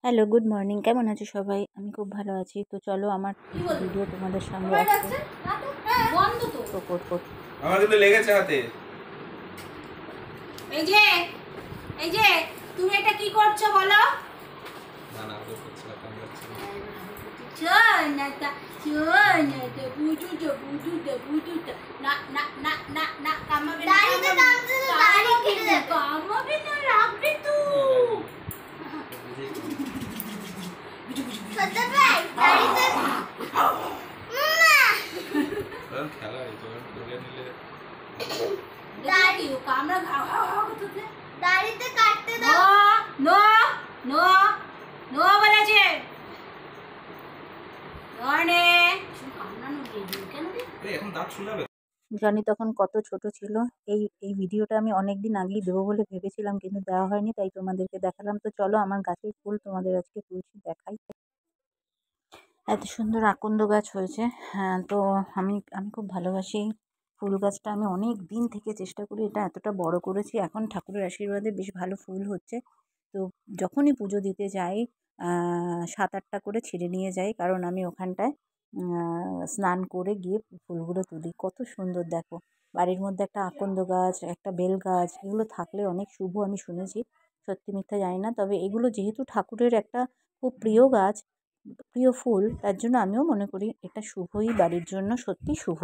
Hello, good morning. কেমন আছো সবাই? আমি খুব ভালো আছি। তো চলো আমার ভিডিও তোমাদের সামনে আজকে আমার কিন্তু লেগেছে হাতে। এই যে এই যে তুমি এটা কি করছো বলো? না না ওটা করছে না, কাম যাচ্ছে না। বুঝুতে না না না না না কামাবে না দাড়িতে কামছে তো দাড়ি কেটে দেবে। কামাবে না লাগবে তো সত্যি ভাই দাড়িতে কারণ খেলা এই যখন তুলে নিলে দাড়ি ও কামড়া ঘাও ঘাও ঘাও করতে দাড়িতে কাটতে নো দাও। নো নো নো বলেছে ননে কামড়ানো দিয়ে কেন রে এই এখন দাঁত শুলাবে। জনি তখন কত ছোট ছিল। এই ভিডিওটা আমি অনেক দিন আগেই দেবো বলে ভেবেছিলাম, কিন্তু দেওয়া হয়নি, তাই তোমাদেরকে দেখালাম। তো চলো আমার গাছের ফুল তোমাদের আজকে তুলছি, দেখাই। এত সুন্দর আকন্দ গাছ হয়েছে। হ্যাঁ, তো আমি আমি খুব ভালোবাসি ফুল গাছটা। আমি অনেক দিন থেকে চেষ্টা করি এটা এতটা বড় করেছি। এখন ঠাকুরের আশীর্বাদে বেশ ভালো ফুল হচ্ছে। তো যখনই পুজো দিতে যাই 7-8টা করে ছিঁড়ে নিয়ে যাই, কারণ আমি ওখানটায় স্নান করে গিয়ে ফুলগুলো তুলি। কত সুন্দর দেখো, বাড়ির মধ্যে একটা আকন্দ গাছ, একটা বেল গাছ, এগুলো থাকলে অনেক শুভ আমি শুনেছি। সত্যি মিথ্যা জানি না, তবে এগুলো যেহেতু ঠাকুরের একটা খুব প্রিয় গাছ, প্রিয় ফুল, তার জন্য আমিও মনে করি এটা শুভই, বাড়ির জন্য সত্যি শুভ।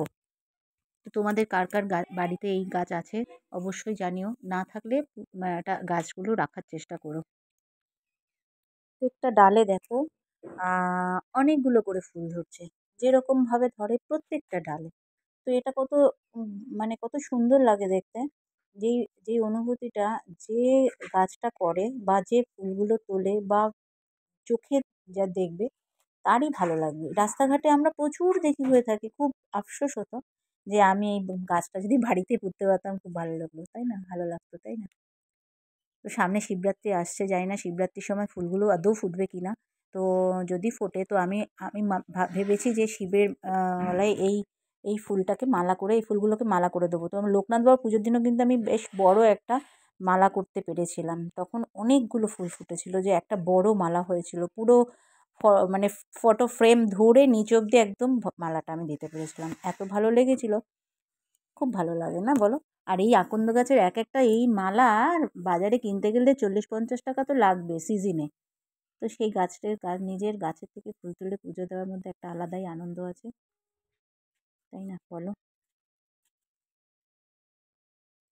তো তোমাদের কার কার বাড়িতে এই গাছ আছে অবশ্যই জানিও, না থাকলে এটা গাছগুলো রাখার চেষ্টা করো। প্রত্যেকটা ডালে দেখো অনেকগুলো করে ফুল ধরছে, যেরকমভাবে ধরে প্রত্যেকটা ডালে। তো এটা কত মানে কত সুন্দর লাগে দেখতে। যেই যেই অনুভূতিটা যে গাছটা করে বা যে ফুলগুলো তোলে বা চোখে যা দেখবে তারই ভালো লাগবে। রাস্তাঘাটে আমরা প্রচুর দেখি হয়ে থাকে। খুব আফসোস হতো যে আমি এই গাছটা যদি বাড়িতে পুঁততে পারতাম, খুব ভালো লাগলো, তাই না? ভালো লাগতো, তাই না? তো সামনে শিবরাত্রি আসছে, জানি না শিবরাত্রির সময় ফুলগুলো আদৌ ফুটবে কি না। তো যদি ফোটে তো আমি আমি ভেবেছি যে শিবের গলায় এই ফুলটাকে মালা করে, এই ফুলগুলোকে মালা করে দেবো। তো আমার লোকনাথ বাবার পুজোর দিনও কিন্তু আমি বেশ বড় একটা মালা করতে পেরেছিলাম। তখন অনেকগুলো ফুল ফুটেছিল, যে একটা বড় মালা হয়েছিল পুরো, মানে ফটো ফ্রেম ধরে নিচ অব্দি একদম মালাটা আমি দিতে পেরেছিলাম। এত ভালো লেগেছিল, খুব ভালো লাগে না বলো? আর এই আকন্দ গাছের এক একটা এই মালা বাজারে কিনতে গেলে 40-50 টাকা তো লাগবে সিজনে। তো সেই নিজের গাছের থেকে ফুল তুলে পুজো দেওয়ার মধ্যে একটা আলাদাই আনন্দ আছে, তাই না বলো?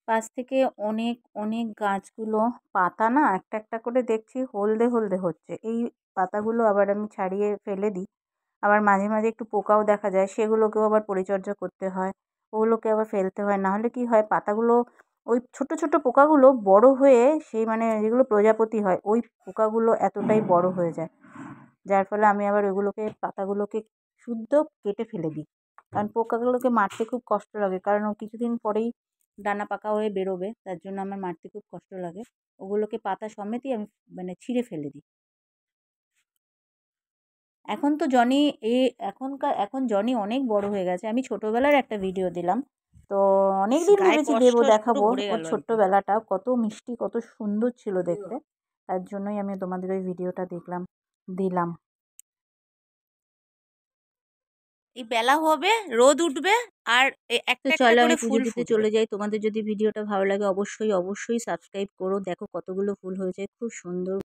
পাশ থেকে অনেক অনেক গাছগুলো পাতা না একটা একটা করে দেখছি হলদে হলদে হচ্ছে। এই পাতাগুলো আবার আমি ছাড়িয়ে ফেলে দিই। আবার মাঝে মাঝে একটু পোকাও দেখা যায়, সেগুলোকেও আবার পরিচর্যা করতে হয়, ওগুলোকে আবার ফেলতে হয়। নাহলে কি হয়, পাতাগুলো ওই ছোট ছোট পোকাগুলো বড় হয়ে, সেই মানে যেগুলো প্রজাপতি হয় ওই পোকাগুলো এতটাই বড় হয়ে যায়, যার ফলে আমি আবার ওইগুলোকে পাতাগুলোকে শুদ্ধ কেটে ফেলে দিই। কারণ পোকাগুলোকে মারতে খুব কষ্ট লাগে, কারণ ও কিছুদিন পরেই ডানা পাকা হয়ে বেরোবে, তার জন্য আমার মারতে খুব কষ্ট লাগে। ওগুলোকে পাতা সমেতই আমি মানে ছিঁড়ে ফেলে দিই। এখন তো জনি এখন জনি অনেক বড় হয়ে গেছে। আমি ছোটোবেলার একটা ভিডিও দিলাম, তো অনেক দিন ভেবেছি দেবো, দেখাবো। ওর ছোট্টবেলাটা কত মিষ্টি, কত সুন্দর ছিল দেখতে, তার জন্যই আমি তোমাদের ওই ভিডিওটা দিলাম। এই বেলা হবে, রোদ উঠবে, আর তো একটা একটা চলো করে আমি পুজো ফুল দিতে ফুটবে। চলে যাই। তোমাদের যদি ভিডিওটা ভালো লাগে অবশ্যই অবশ্যই সাবস্ক্রাইব করো। দেখো কতগুলো ফুল হয়েছে, খুব সুন্দর।